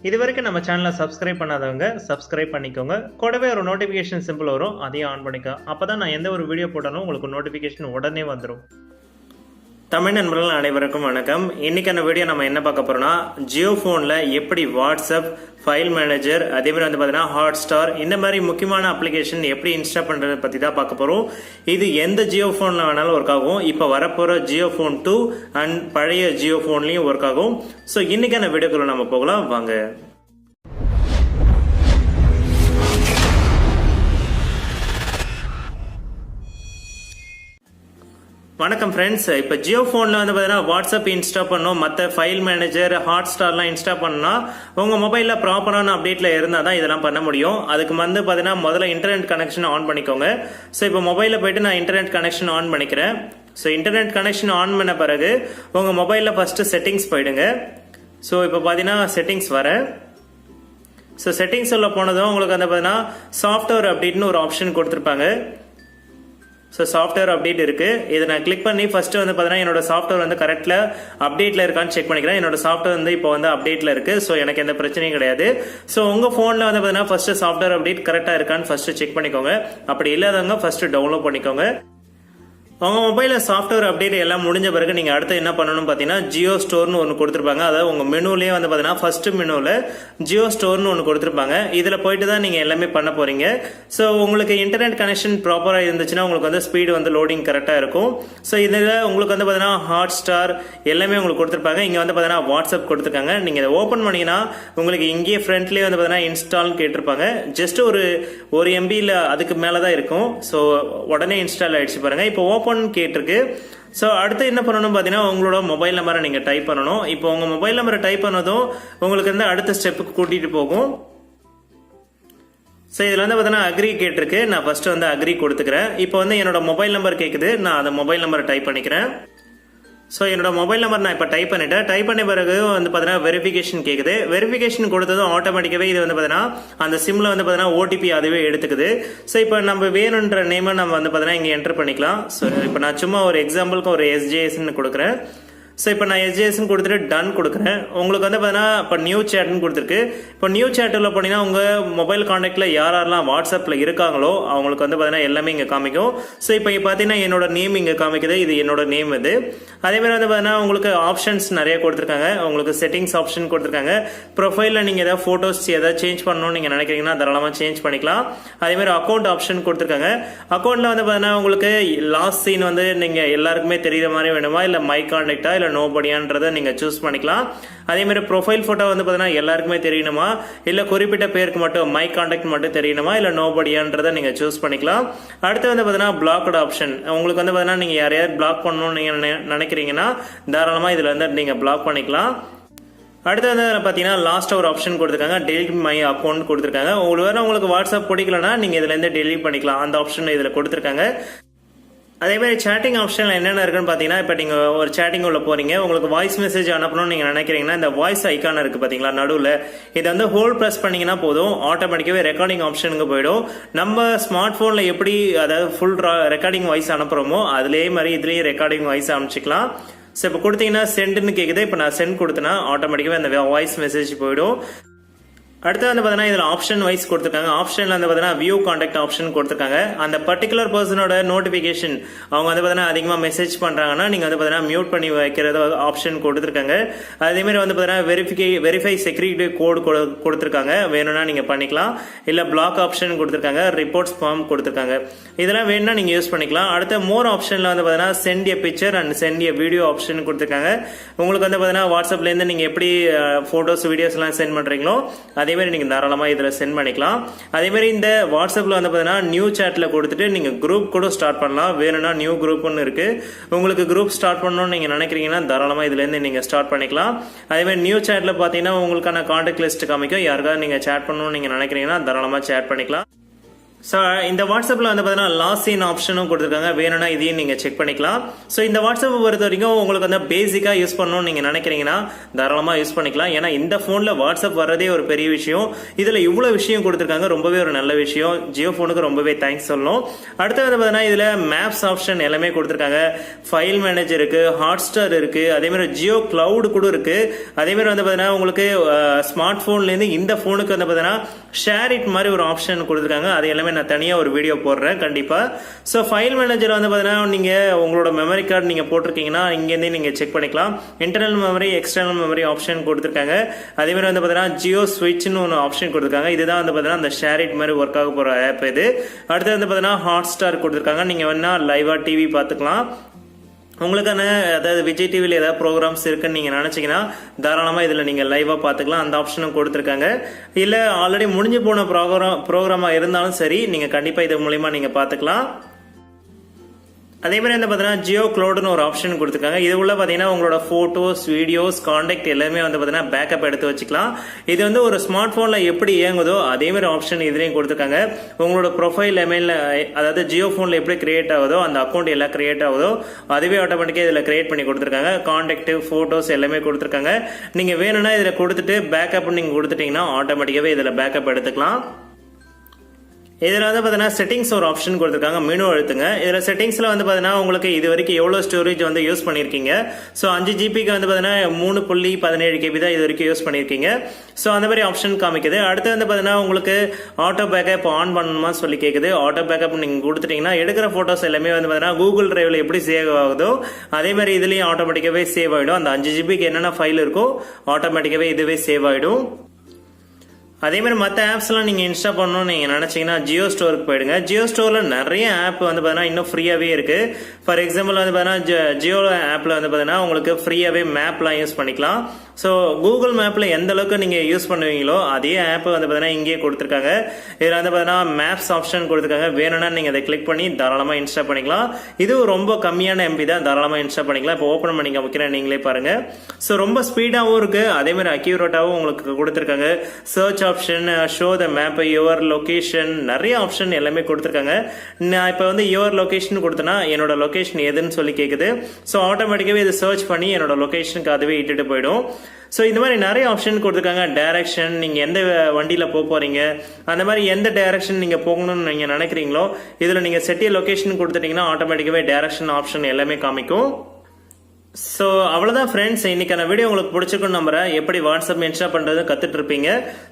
இதுவரைக்கும் நம்ம சேனலை சப்ஸ்கிரைப் பண்ணாதவங்க சப்ஸ்கிரைப் பண்ணிக்கோங்க. கூடவே ஒரு நோட்டிஃபிகேஷன் சிம்பிள் வரும், அதையும் ஆன் பண்ணிக்கோ. அப்பதான் நான் எந்த ஒரு வீடியோ போட்டாலும் உங்களுக்கு நோட்டிஃபிகேஷன் உடனே வந்துடும். தமிழ் நண்பர்கள் அனைவருக்கும் வணக்கம். இன்னைக்கான வீடியோ நம்ம என்ன பார்க்க போறோம்னா, ஜியோ போன்ல எப்படி வாட்ஸ்அப், ஃபைல் மேனேஜர், அதே மாதிரி வந்து பார்த்தீங்கன்னா ஹாட்ஸ்டார், இந்த மாதிரி முக்கியமான அப்ளிகேஷன் எப்படி இன்ஸ்டால் பண்றதை பத்தி தான் பார்க்க போறோம். இது எந்த ஜியோ போன்ல வேணாலும் ஒர்க் ஆகும். இப்போ வரப்போற ஜியோ போன் 2 அண்ட் பழைய ஜியோ போன்லயும் ஒர்க் ஆகும். ஸோ இன்னைக்கான வீடியோக்குள்ள நம்ம போகலாம் வாங்க. வணக்கம் ஃப்ரெண்ட்ஸ். இப்போ ஜியோ ஃபோனில் வந்து பார்த்தீங்கன்னா வாட்ஸ்அப் இன்ஸ்டால் பண்ணணும், மற்ற ஃபைல் மேனேஜர், ஹாட்ஸ்டார்லாம் இன்ஸ்டால் பண்ணணும்னா உங்கள் மொபைலில் ப்ராப்பரான அப்டேட்டில் இருந்தால் தான் இதெல்லாம் பண்ண முடியும். அதுக்கு வந்து பார்த்தீங்கன்னா முதல்ல இன்டர்நெட் கனெக்ஷன் ஆன் பண்ணிக்கோங்க. ஸோ இப்போ மொபைலில் போயிட்டு நான் இன்டர்நெட் கனெக்ஷன் ஆன் பண்ணிக்கிறேன். ஸோ இன்டர்நெட் கனெக்ஷன் ஆன் பண்ண பிறகு உங்கள் மொபைலில் ஃபஸ்ட்டு செட்டிங்ஸ் போயிடுங்க. ஸோ இப்போ பார்த்தீங்கன்னா செட்டிங்ஸ் வரேன். ஸோ செட்டிங்ஸ் உள்ள போனதும் உங்களுக்கு வந்து பார்த்தீங்கன்னா சாஃப்ட்வேர் அப்டேட்னு ஒரு ஆப்ஷன் கொடுத்துருப்பாங்க. ஸோ சாஃப்ட்வேர் அப்டேட் இருக்கு. இதை நான் கிளிக் பண்ணி ஃபர்ஸ்ட் வந்து பார்த்தீங்கன்னா என்னோட சாஃப்ட்வேர் வந்து கரெக்ட்ல அப்டேட்ல இருக்கான்னு செக் பண்ணிக்கிறேன். என்னோட சாஃப்ட்வேர் வந்து இப்போ வந்து அப்டேட்ல இருக்கு. ஸோ எனக்கு எந்த பிரச்சனையும் கிடையாது. ஸோ உங்க போன்ல வந்து பார்த்தீங்கன்னா ஃபர்ஸ்ட் சாஃப்ட்வேர் அப்டேட் கரெக்டா இருக்கான்னு ஃபர்ஸ்ட் செக் பண்ணிக்கோங்க. அப்படி இல்லாதவங்க ஃபர்ஸ்ட் டவுன்லோட் பண்ணிக்கோங்க. உங்க மொபைலில் சாஃப்ட்வேர் அப்டேட் எல்லாம் முடிஞ்ச பிறகு நீங்க அடுத்து என்ன பண்ணணும் பார்த்தீங்கன்னா, ஜியோ ஸ்டோர்னு ஒன்று கொடுத்துருப்பாங்க. அதாவது உங்க மெனுலேயே வந்து பார்த்தீங்கன்னா ஃபர்ஸ்ட் மெனுவில் ஜியோ ஸ்டோர்னு ஒன்று கொடுத்துருப்பாங்க. இதில் போயிட்டு தான் நீங்க எல்லாமே பண்ண போறீங்க. ஸோ உங்களுக்கு இன்டர்நெட் கனெக்ஷன் ப்ராப்பராக இருந்துச்சுன்னா உங்களுக்கு வந்து ஸ்பீடு வந்து லோடிங் கரெக்டாக இருக்கும். ஸோ இதில் உங்களுக்கு வந்து பார்த்தீங்கன்னா ஹாட் ஸ்டார் எல்லாமே உங்களுக்கு கொடுத்துருப்பாங்க. இங்கே வந்து பார்த்தீங்கன்னா வாட்ஸ்அப் கொடுத்துருக்காங்க. நீங்கள் இதை ஓப்பன் பண்ணீங்கன்னா உங்களுக்கு இங்கேயே ஃப்ரண்ட்லேயே வந்து பார்த்தீங்கன்னா இன்ஸ்டால் கேட்டிருப்பாங்க. ஜஸ்ட் ஒரு எம்பியில் அதுக்கு மேலே தான் இருக்கும். ஸோ உடனே இன்ஸ்டால் ஆயிடுச்சு பாருங்க. இப்போ ஓப்பன் கேட்டிருக்கு. ஸோ அடுத்து என்ன பண்ணணும் பார்த்தீங்கன்னா, உங்களோட மொபைல் நம்பரை நீங்கள் டைப் பண்ணணும். இப்போ உங்கள் மொபைல் நம்பரை டைப் பண்ணதும் உங்களுக்கு வந்து அடுத்த ஸ்டெப்புக்கு கூட்டிகிட்டு போகும். ஸோ இதில் வந்து பார்த்தீங்கன்னா அக்ரி கேட்டிருக்கு. நான் ஃபர்ஸ்ட் வந்து அக்ரி கொடுத்துக்கிறேன். இப்போ வந்து என்னோட மொபைல் நம்பர் கேட்குது. நான் அந்த மொபைல் நம்பரை டைப் பண்ணிக்கிறேன். ஸோ என்னோட மொபைல் நம்பர் நான் இப்போ டைப் பண்ணிட்டேன். டைப் பண்ண பிறகு வந்து பார்த்தீங்கன்னா வெரிஃபிகேஷன் கேட்குது. வெரிஃபிகேஷன் கொடுத்ததும் ஆட்டோமேட்டிக்காகவே இது வந்து பார்த்தீங்கன்னா அந்த சிம்மில் வந்து பார்த்தீங்கன்னா ஓடிபி அதுவே எடுத்துக்குது. ஸோ இப்போ நம்ம வேணுன்ற நேமை நம்ம வந்து பார்த்தீங்கன்னா இங்கே என்டர் பண்ணிக்கலாம். ஸோ இப்போ நான் சும்மா ஒரு எக்ஸாம்பிளுக்கு ஒரு எஸ்ஜேஎஸ்ன்னு கொடுக்குறேன். ஸோ இப்போ நான் எஸ்ஜேஎஸ்ன்னு கொடுத்துட்டு டன் கொடுக்குறேன். உங்களுக்கு வந்து பார்த்தீங்கன்னா இப்போ நியூ சேட்னு கொடுத்துருக்கு. இப்போ நியூ சேட்டில் போனீங்கன்னா உங்கள் மொபைல் கான்டாக்டில் யாரெல்லாம் வாட்ஸ்அப்பில் இருக்காங்களோ அவங்களுக்கு வந்து பார்த்தீங்கன்னா எல்லாமே இங்கே காமிக்கும். ஸோ இப்போ பார்த்தீங்கன்னா என்னோட நேம் இங்கே காமிக்குது. இது என்னோட நேம் இது. அதேமாதிரி வந்து பார்த்தீங்கன்னா உங்களுக்கு ஆப்ஷன்ஸ் நிறைய கொடுத்துருக்காங்க. உங்களுக்கு செட்டிங்ஸ் ஆப்ஷன் கொடுத்துருக்காங்க. ப்ரொஃபைலில் நீங்கள் ஏதாவது ஃபோட்டோஸ் ஏதாவது சேஞ்ச் பண்ணணும்னு நீங்கள் நினைக்கிறீங்கன்னா தாராளமாக சேஞ்ச் பண்ணிக்கலாம். அதேமாதிரி அக்கௌண்ட் ஆப்ஷன் கொடுத்துருக்காங்க. அக்கௌண்ட்டில் வந்து பார்த்தீங்கன்னா உங்களுக்கு லாஸ்ட் சீன் வந்து நீங்கள் எல்லாருக்குமே தெரியுற மாதிரி வேணுமா, இல்லை மை கான்டாக்டா, இல்லை நோபடியான்றதை நீங்க சூஸ் பண்ணிக்கலாம். அதே மாதிரி ப்ரொஃபைல் போட்டோ வந்து பார்த்தீங்கன்னா எல்லாருக்குமே தெரியணுமா, இல்லை குறிப்பிட்ட பேருக்கு மட்டும் மை கான்டாக்ட் மட்டும் தெரியணுமா, இல்லை நோபடியான்றதை நீங்க சூஸ் பண்ணிக்கலாம். அடுத்து வந்து பார்த்தீங்கன்னா பிளாக்டு ஆப்ஷன். உங்களுக்கு வந்து பார்த்தீங்கன்னா நீங்க யாரையாவது பிளாக் பண்ணணும்னு நீங்க நினைக்கிறீங்கன்னா தாராளமா இதுல வந்து நீங்க பிளாக் பண்ணிக்கலாம். அடுத்து வந்து பார்த்தீங்கன்னா லாஸ்ட் ஒரு ஆப்ஷன் கொடுத்துருக்காங்க, டெலிட் மை அக்கௌண்ட் கொடுத்துருக்காங்க. உங்களுக்கு வாட்ஸ்அப் பிடிக்கலன்னா நீங்க இதுல இருந்து டெலிட் பண்ணிக்கலாம். அந்த ஆப்ஷன் இதுல கொடுத்துருக்காங்க. அதே மாதிரி சேட்டிங் ஆப்ஷன் என்னென்ன இருக்குன்னு பார்த்தீங்கன்னா, இப்போ நீங்கள் ஒரு சேட்டிங் உள்ள போறீங்க, உங்களுக்கு வாய்ஸ் மெசேஜ் அனுப்பணும்னு நீங்கள் நினைக்கிறீங்கன்னா இந்த வாய்ஸ் ஐக்கான் இருக்கு பார்த்தீங்களா நடுவில், இதை வந்து ஹோல்ட் ப்ரெஸ் பண்ணீங்கன்னா போதும், ஆட்டோமேட்டிக்காவே ரெக்கார்டிங் ஆப்ஷனுக்கு போயிடும். நம்ம ஸ்மார்ட் ஃபோனில் எப்படி அதாவது ஃபுல் ரெக்கார்டிங் வாய்ஸ் அனுப்புகிறோமோ அதே மாதிரி இதுலேயும் ரெக்கார்டிங் வாய்ஸ் அனுப்பிச்சிக்கலாம். ஸோ இப்போ கொடுத்தீங்கன்னா சென்ட்னு கேட்குது. இப்போ நான் சென்ட் கொடுத்தேன்னா ஆட்டோமேட்டிக்காவே அந்த வாய்ஸ் மெசேஜ் போயிடும். அடுத்து வந்து பார்த்தீங்கன்னா இதில் ஆப்ஷன் வைஸ் கொடுத்துருக்காங்க. ஆப்ஷனில் வந்து பார்த்தீங்கன்னா வியூ கான்டாக்ட் ஆப்ஷன் கொடுத்துருக்காங்க. அந்த பர்டிகுலர் பர்சனோட நோட்டிஃபிகேஷன் அவங்க வந்து பார்த்தீங்கன்னா அதிகமாக மெசேஜ் பண்ணுறாங்கன்னா நீங்கள் வந்து பார்த்தீங்கன்னா மியூட் பண்ணி வைக்கிறது ஆப்ஷன் கொடுத்துருக்காங்க. அதேமாதிரி வந்து பார்த்தீங்கன்னா வெரிஃபை செக்யூரிட்டி கோட் கொடுத்துருக்காங்க. வேணும்னா நீங்கள் பண்ணிக்கலாம். இல்லை பிளாக் ஆப்ஷன் கொடுத்துருக்காங்க, ரிப்போர்ட்ஸ் ஃபார்ம் கொடுத்துருக்காங்க. இதெல்லாம் வேணும்னா நீங்கள் யூஸ் பண்ணிக்கலாம். அடுத்த மோர் ஆப்ஷனில் வந்து பார்த்தீங்கன்னா send a picture and send a video option கொடுத்துருக்காங்க. உங்களுக்கு வந்து பார்த்தீங்கன்னா வாட்ஸ்அப்லேருந்து நீங்கள் எப்படி ஃபோட்டோஸ் வீடியோஸ்லாம் சென்ட் பண்ணுறீங்களோ அதே மாதிரி நீங்க தாராளமா இதுல சென்ட் பண்ணிக்கலாம். அதே மாதிரி இந்த வாட்ஸ்அப்ல வந்து பாத்தீங்கன்னா நியூ சாட்ல கொடுத்துட்டு நீங்க குரூப் கூட ஸ்டார்ட் பண்ணலாம். வேணும்னா நியூ குரூப்னு இருக்கு. உங்களுக்கு குரூப் ஸ்டார்ட் பண்ணணும்னு நீங்க நினைக்கிறீங்கன்னா தாராளமா இதுல இருந்து நீங்க ஸ்டார்ட் பண்ணிக்கலாம். அதே மாதிரி நியூ சாட்ல பாத்தீங்கன்னா உங்களுக்கான கான்டாக்ட் லிஸ்ட் காமிக்கும். யாருக்காவது நீங்க சேட் பண்ணணும்னு நீங்க நினைக்கிறீங்கன்னா தாராளமா சேட் பண்ணிக்கலாம். ஸோ இந்த வாட்ஸ்அப்பில் வந்து பார்த்தீங்கன்னா லாஸ்ட் சீன் ஆப்ஷனும் கொடுத்துருக்காங்க, வேணும்னா இதையும் நீங்கள் செக் பண்ணிக்கலாம். ஸோ இந்த வாட்ஸ்அப்பை பொறுத்த வரைக்கும் உங்களுக்கு வந்து பேசிக்காக யூஸ் பண்ணணும்னு நீங்கள் நினைக்கிறீங்கன்னா தாராளமாக யூஸ் பண்ணிக்கலாம். ஏன்னா இந்த ஃபோனில் வாட்ஸ்அப் வர்றதே ஒரு பெரிய விஷயம். இதில் இவ்வளோ விஷயம் கொடுத்துருக்காங்க, ரொம்பவே ஒரு நல்ல விஷயம். ஜியோ ஃபோனுக்கு ரொம்பவே தேங்க்ஸ் சொல்லணும். அடுத்து வந்து பார்த்தீங்கன்னா இதில் மேப்ஸ் ஆப்ஷன் எல்லாமே கொடுத்துருக்காங்க, ஃபைல் மேனேஜர் இருக்குது, ஹாட்ஸ்டார் இருக்குது, அதேமாதிரி ஜியோ கிளவுட் கூட இருக்குது. அதேமாதிரி வந்து பார்த்தீங்கன்னா உங்களுக்கு ஸ்மார்ட் ஃபோன்லேருந்து இந்த ஃபோனுக்கு வந்து பார்த்தீங்கன்னா ஷேர் இட் மாதிரி ஒரு ஆப்ஷன் கொடுத்துருக்காங்க. அது எல்லாமே நான் தனியாக ஒரு வீடியோ போடுறேன் கண்டிப்பாக. ஸோ ஃபைல் மேனேஜர் வந்து பார்த்தீங்கன்னா நீங்கள் உங்களோட மெமரி கார்டு நீங்கள் போட்டிருக்கீங்கன்னா இங்கேருந்தே நீங்கள் செக் பண்ணிக்கலாம். Internal memory, external memory option கொடுத்துருக்காங்க. அதேமாதிரி வந்து பார்த்தீங்கன்னா ஜியோ ஸ்விட்ச்னு ஒன்று ஆப்ஷன் கொடுத்துருக்காங்க. இதுதான் வந்து பார்த்தீங்கன்னா அந்த ஷேர் இட் மாதிரி ஒர்க் ஆக போகிற ஆப் இது. அடுத்து வந்து பார்த்தீங்கன்னா ஹாட்ஸ்டார் கொடுத்துருக்காங்க. நீங்கள் வேணா லைவாக டிவி பார்த்துக்கலாம். உங்களுக்கான அதாவது விஜய் டிவியில் ஏதாவது ப்ரோக்ராம்ஸ் இருக்குன்னு நீங்கள் நினச்சிங்கன்னா தாராளமாக இதில் நீங்கள் லைவாக பார்த்துக்கலாம். அந்த ஆப்ஷனும் கொடுத்துருக்காங்க. இல்லை ஆல்ரெடி முடிஞ்சு போன ப்ரோக்ராமாக இருந்தாலும் சரி, நீங்கள் கண்டிப்பாக இது மூலிமா நீங்கள் பார்த்துக்கலாம். அதே மாதிரி வந்து பார்த்தீங்கன்னா ஜியோ கிளவுட்னு ஒரு ஆப்ஷன் கொடுத்துருக்காங்க. இது உள்ள பார்த்தீங்கன்னா உங்களோட ஃபோட்டோஸ், வீடியோஸ், கான்டாக்ட் எல்லாமே வந்து பார்த்தீங்கன்னா பேக்கப் எடுத்து வச்சுக்கலாம். இது வந்து ஒரு ஸ்மார்ட் ஃபோனில் எப்படி இயங்குதோ அதே மாதிரி ஆப்ஷன் இதுலேயும் கொடுத்துருக்காங்க. உங்களோட ப்ரொஃபைல் எமெயில், அதாவது ஜியோ ஃபோனில் எப்படி கிரியேட் ஆகுதோ அந்த அக்கௌண்ட் எல்லாம் கிரியேட் ஆகுதோ அதுவே ஆட்டோமேட்டிக்காக இதில் கிரியேட் பண்ணி கொடுத்துருக்காங்க. கான்டாக்ட், ஃபோட்டோஸ் எல்லாமே கொடுத்துருக்காங்க. நீங்கள் வேணும்னா இதில் கொடுத்துட்டு பேக்கப் நீங்கள் கொடுத்துட்டீங்கன்னா ஆட்டோமேட்டிக்காகவே இதில் பேக்கப் எடுத்துக்கலாம். இதில் வந்து பார்த்தீங்கன்னா செட்டிங்ஸ் ஒரு ஆப்ஷன் கொடுத்துருக்காங்க, மெனு அழுத்துங்க. இதில் செட்டிங்ஸில் வந்து பார்த்தீங்கன்னா உங்களுக்கு இது வரைக்கும் எவ்வளோ ஸ்டோரேஜ் வந்து யூஸ் பண்ணியிருக்கீங்க. ஸோ 5 ஜிபிக்கு வந்து பார்த்தீங்கன்னா 3.17 KB தான் இது வரைக்கும் யூஸ் பண்ணியிருக்கீங்க. ஸோ அந்த மாதிரி ஆப்ஷன் காமிக்குது. அடுத்து வந்து பார்த்தீங்கன்னா உங்களுக்கு ஆட்டோ பேக்கப் ஆன் பண்ணணுமா சொல்லி கேட்குது. ஆட்டோ பேக்கப் நீங்கள் கொடுத்துட்டீங்கன்னா எடுக்கிற ஃபோட்டோஸ் எல்லாமே வந்து பார்த்தீங்கன்னா கூகுள் டிரைவில் எப்படி சேவ் ஆகுதோ அதே மாதிரி இதுலேயும் ஆட்டோமேட்டிக்காகவே சேவ் ஆகிடும். அந்த 5 ஜிபிக்கு என்னென்ன ஃபைல் இருக்கோ ஆட்டோமேட்டிக்காகவே இதுவே சேவ் ஆகிடும். அதே மாதிரி மற்ற ஆப்ஸ்லாம் நீங்கள் இன்ஸ்டால் பண்ணணும்னு நீங்கள் நினச்சிங்கன்னா ஜியோ ஸ்டோருக்கு போயிடுங்க. ஜியோ ஸ்டோரில் நிறைய ஆப் வந்து பார்த்தீங்கன்னா இன்னும் ஃப்ரீயாகவே இருக்குது. ஃபார் எக்ஸாம்பிள் வந்து பார்த்தீங்கன்னா ஜியோ ஆப்பில் வந்து பார்த்தீங்கன்னா உங்களுக்கு ஃப்ரீயாகவே மேப்லாம் யூஸ் பண்ணிக்கலாம். ஸோ கூகுள் மேப்பில் எந்த அளவுக்கு நீங்கள் யூஸ் பண்ணுவீங்களோ அதே ஆப் வந்து பார்த்தீங்கன்னா இங்கேயே கொடுத்துருக்காங்க. இதில் வந்து பார்த்தீங்கன்னா மேப்ஸ் ஆப்ஷன் கொடுத்துருக்காங்க. வேணும்னா நீங்கள் அதை கிளிக் பண்ணி தாராளமாக இன்ஸ்டால் பண்ணிக்கலாம். இது ரொம்ப கம்மியான எம்பி தான், தாராளமாக இன்ஸ்டால் பண்ணிக்கலாம். இப்போ ஓப்பன் பண்ணி வைக்கிறேன், நீங்களே பாருங்கள். ஸோ ரொம்ப ஸ்பீடாகவும் இருக்குது, அதே மாதிரி அக்யூரேட்டாகவும் உங்களுக்கு கொடுத்துருக்காங்க. Search option, show the map, your location, நிறைய ஆப்ஷன் எல்லாமே கொடுத்துருக்காங்க. நான் இப்போ வந்து யுவர் லொகேஷன் கொடுத்தேன்னா என்னோட லொகேஷன் எதுன்னு சொல்லி கேட்குது. ஸோ ஆட்டோமேட்டிக்காகவே இதை சர்ச் பண்ணி என்னோட லொகேஷனுக்கு அதுவே இட்டுட்டு போயிடும். ஸோ இந்த மாதிரி நிறைய ஆப்ஷன் கொடுத்துருக்காங்க. டைரக்ஷன், நீங்கள் எந்த வண்டியில் போகிறீங்க, அந்த மாதிரி எந்த டைரக்ஷன் நீங்கள் போகணும்னு நீங்கள் நினைக்கிறீங்களோ இதில் நீங்கள் செட்டிய லொகேஷன் கொடுத்துட்டீங்கன்னா ஆட்டோமேட்டிக்காகவே டைரக்ஷன் ஆப்ஷன் எல்லாமே காமிக்கும். ஸோ அவ்வளோதான் ஃப்ரெண்ட்ஸ், இன்னைக்கான வீடியோ உங்களுக்கு பிடிச்சிருக்குன்னு நம்புறேன். எப்படி வாட்ஸ்அப் இன்ஸ்டால் பண்ணுறது கற்றுட்டு இருப்பீங்க.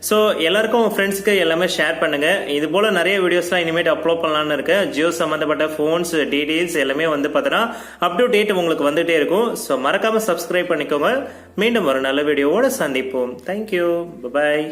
ஸோ எல்லாருக்கும் உங்கள் ஃப்ரெண்ட்ஸ்க்கு எல்லாமே ஷேர் பண்ணுங்க. இது போல் நிறைய வீடியோஸ்லாம் இனிமேட்டு அப்லோட் பண்ணலான்னு இருக்கேன். ஜியோ சம்மந்தப்பட்ட ஃபோன்ஸ் டீட்டெயில்ஸ் எல்லாமே வந்து பார்த்தீங்கன்னா அப் டு டேட் உங்களுக்கு வந்துகிட்டே இருக்கும். ஸோ மறக்காமல் சப்ஸ்கிரைப் பண்ணிக்கோங்க. மீண்டும் ஒரு நல்ல வீடியோவோட சந்திப்போம். தேங்க்யூ, பாய்.